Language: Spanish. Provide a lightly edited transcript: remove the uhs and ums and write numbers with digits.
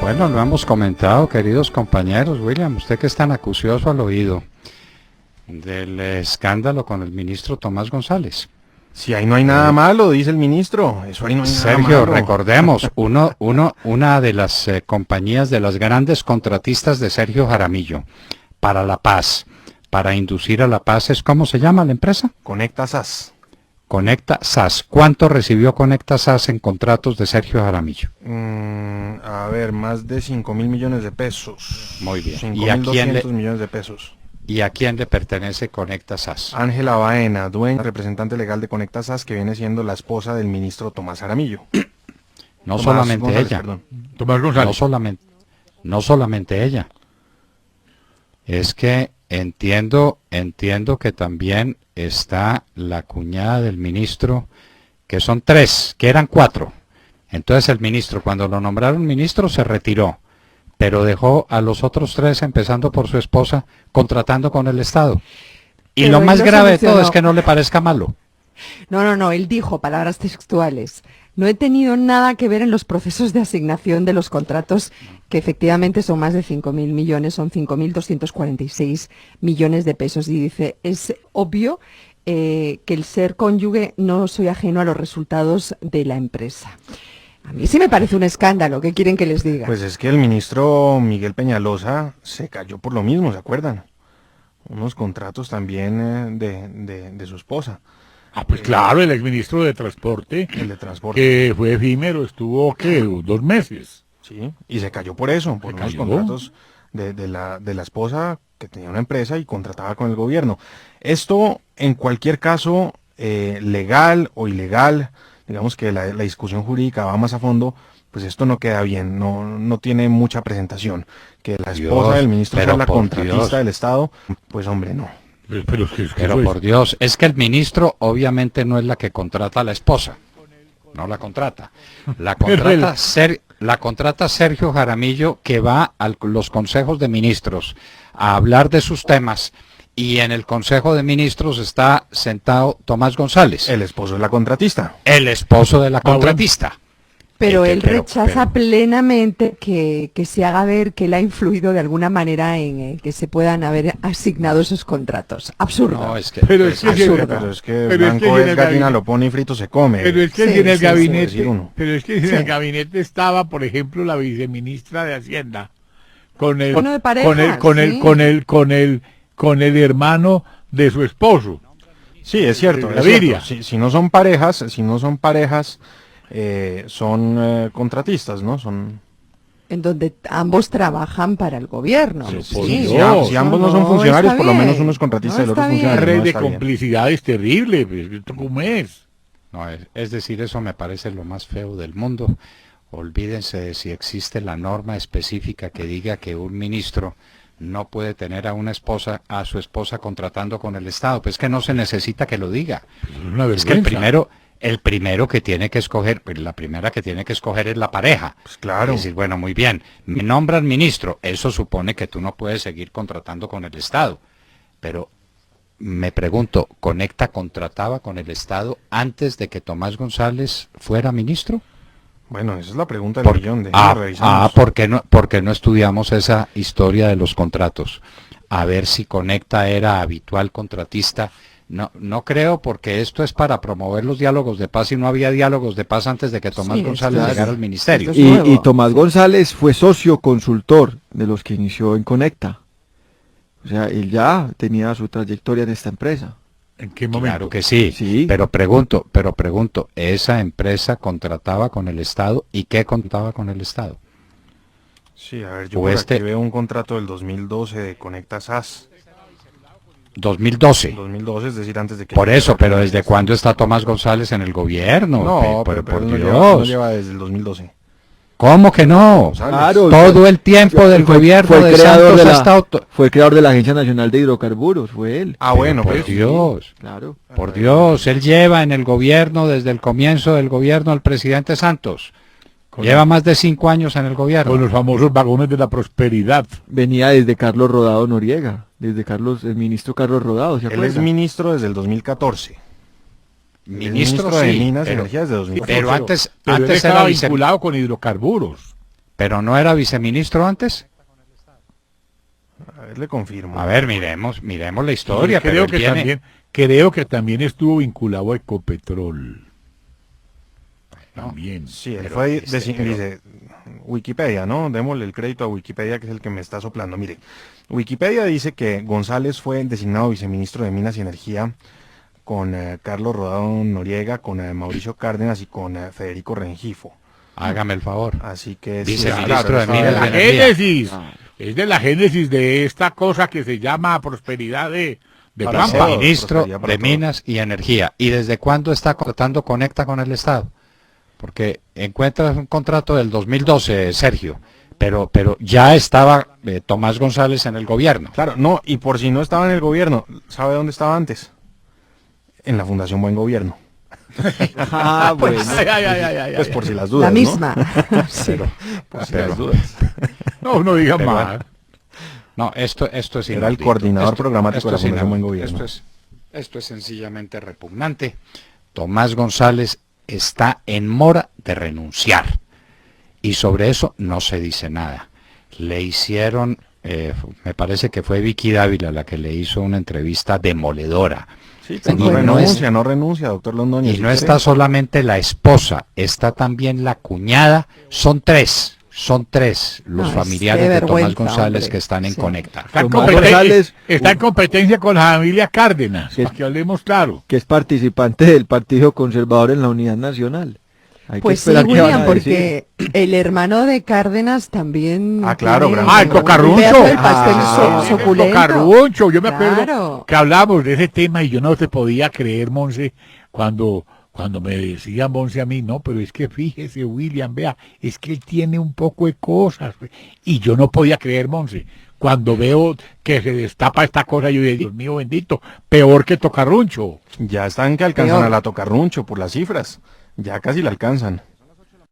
Bueno, lo hemos comentado, queridos compañeros. William, usted que es tan acucioso al oído del escándalo con el ministro Tomás González. Si ahí no hay nada malo, dice el ministro. Eso ahí no hay nada malo. Sergio, recordemos, una de las compañías, de las grandes contratistas de Sergio Jaramillo, para la paz, para inducir a la paz, ¿cómo se llama la empresa? Conecta SAS. Conecta SAS. ¿Cuánto recibió Conecta SAS en contratos de Sergio Jaramillo? A ver, más de 5.000 millones de pesos. Muy bien. 5.200 millones de pesos. ¿Y a quién le pertenece Conecta SAS? Ángela Baena, dueña, representante legal de Conecta SAS, que viene siendo la esposa del ministro Tomás Jaramillo. No solamente González, ella. Perdón. Tomás González. No solamente ella. Es que entiendo que también está la cuñada del ministro, que son 3, que eran 4. Entonces el ministro, cuando lo nombraron ministro, se retiró, pero dejó a los otros 3, empezando por su esposa, contratando con el Estado. Y pero lo más grave de todo es que no le parezca malo. No, él dijo, palabras textuales, no he tenido nada que ver en los procesos de asignación de los contratos, que efectivamente son más de 5.000 millones, son 5.246 millones de pesos. Y dice, es obvio que el ser cónyuge no soy ajeno a los resultados de la empresa. A mí sí me parece un escándalo, ¿qué quieren que les diga? Pues es que el ministro Miguel Peñalosa se cayó por lo mismo, ¿se acuerdan? Unos contratos también de su esposa. Ah, pues claro, el exministro de Transporte, El de transporte. que fue efímero, estuvo, ¿qué? 2 meses. Sí, y se cayó por eso, por unos contratos de la esposa que tenía una empresa y contrataba con el gobierno. Esto, en cualquier caso, legal o ilegal, digamos que la discusión jurídica va más a fondo, pues esto no queda bien, no tiene mucha presentación. Que la esposa del ministro sea la contratista del Estado, pues hombre, no. Pero por Dios, es que el ministro obviamente no es la que contrata a la esposa, no la contrata. La contrata Sergio Jaramillo, que va a los consejos de ministros a hablar de sus temas, y en el consejo de ministros está sentado Tomás González. El esposo de la contratista. El esposo de la contratista. Pero él rechaza plenamente que se haga ver que él ha influido de alguna manera en que se puedan haber asignado esos contratos. Absurdo. No, es que, pero es que blanco es gallina, lo pone y frito se come. Pero es que Sí, en el sí, gabinete, pero es que en el gabinete estaba, por ejemplo, la viceministra de Hacienda con el Bueno, de pareja, con el hermano de su esposo. Sí, es cierto. Gaviria. Si no son parejas, son contratistas, ¿no? Son En donde ambos trabajan para el gobierno. si ambos no son funcionarios, por lo menos uno es contratista del otro está bien. Una funcionario. red No de está bien. complicidades terrible, pues, ¿esto cómo es? no, es decir, eso me parece lo más feo del mundo. Olvídense de si existe la norma específica que diga que un ministro no puede tener a su esposa contratando con el Estado. Pues que no se necesita que lo diga. Es una Es que vergüenza. el primero que tiene que escoger, pues la primera que tiene que escoger es la pareja. Pues claro. Es decir, bueno, muy bien, me nombran ministro, eso supone que tú no puedes seguir contratando con el Estado. Pero me pregunto, ¿Conecta contrataba con el Estado antes de que Tomás González fuera ministro? Bueno, esa es la pregunta del millón. ¿Por qué no estudiamos esa historia de los contratos? A ver si Conecta era habitual contratista. No creo, porque esto es para promover los diálogos de paz, y no había diálogos de paz antes de que Tomás González llegara al ministerio. Y Tomás González fue socio consultor de los que inició en Conecta. O sea, él ya tenía su trayectoria en esta empresa. ¿En qué momento? Claro que sí, Sí. pero pregunto, ¿esa empresa contrataba con el Estado? ¿Y qué contrataba con el Estado? Sí, a ver, yo O por este- aquí veo un contrato del 2012 de Conecta SAS. 2012. 2012, es decir, antes de que... Por eso, pero ¿desde cuándo está Tomás González en el gobierno? No, pero pero por no Dios. lleva desde el 2012. ¿Cómo que no? Claro, Todo el tiempo del gobierno de Santos ha estado... fue el creador de la Agencia Nacional de Hidrocarburos, fue él. Ah, bueno, por pues Dios. Claro. Por Dios, él lleva en el gobierno, desde el comienzo del gobierno, al presidente Santos. Lleva más de 5 años en el gobierno. Con los famosos vagones de la prosperidad. Venía desde Carlos Rodado Noriega, desde el ministro Carlos Rodado, ¿se él acuerda? es ministro desde el 2014. Ministro de sí, Minas y pero- Energía desde 2014. pero antes él era estaba vinculado con hidrocarburos. ¿Pero no era viceministro antes? A ver, le confirmo. A ver, miremos la historia. Creo pero él que tiene- también, creo que también estuvo vinculado a Ecopetrol. También. Sí, él Pero, fue, pero- dice, Wikipedia, ¿no? Démosle el crédito a Wikipedia, que es el que me está soplando. Mire, Wikipedia dice que González fue designado viceministro de Minas y Energía con Carlos Rodado Noriega, con Mauricio Cárdenas y con Federico Rengifo. Hágame el favor. Así que sí, Viceministro de está- Minas de la y Energía. génesis. Es de la génesis de esta cosa que se llama prosperidad de Para Pampa. todos. Ministro prosperidad para de todos. Minas y Energía. ¿Y desde cuándo está contratando Conecta con el Estado? Porque encuentras un contrato del 2012, Sergio, pero ya estaba Tomás González en el gobierno. Claro, no, y por si no estaba en el gobierno, ¿sabe dónde estaba antes? En la Fundación Buen Gobierno. Ah, bueno. Pues por si las dudas, La ¿no? misma. Sí. Por si Pero- las dudas. No, no diga Pero más. No, esto es Era el inaudito. coordinador programático de la es Fundación Buen inaudito. Gobierno. Esto es sencillamente repugnante. Tomás González está en mora de renunciar. Y sobre eso no se dice nada. Le hicieron, me parece que fue Vicky Dávila la que le hizo una entrevista demoledora. Sí, Sí, no bueno. renuncia, doctor Londoño. Y si no quiere. está solamente la esposa, está también la cuñada. Son tres los No, es familiares de de Tomás vergüenza, González hombre. que están en Sí. Conecta. Está en, Tomás competen- González- está en competencia con la familia Cárdenas, ¿Qué? para que hablemos claro. Que es participante del Partido Conservador en la Unidad Nacional. Hay que Pues sí, esperar qué van William, a porque el hermano de Cárdenas también... Ah, claro, tiene gran- Ah, el un cocarruncho. pedazo del pastel Ah, suculento. Cocarruncho, yo me acuerdo Claro. que hablábamos de ese tema y yo no te podía creer, Monse, cuando me decía Monse a mí, no, pero es que fíjese, William, vea, es que él tiene un poco de cosas. Y yo no podía creer, Monse. Cuando veo que se destapa esta cosa, yo digo, Dios mío bendito, peor que Tocarruncho. Ya están que alcanzan Peor. a la Tocarruncho por las cifras. Ya casi la alcanzan.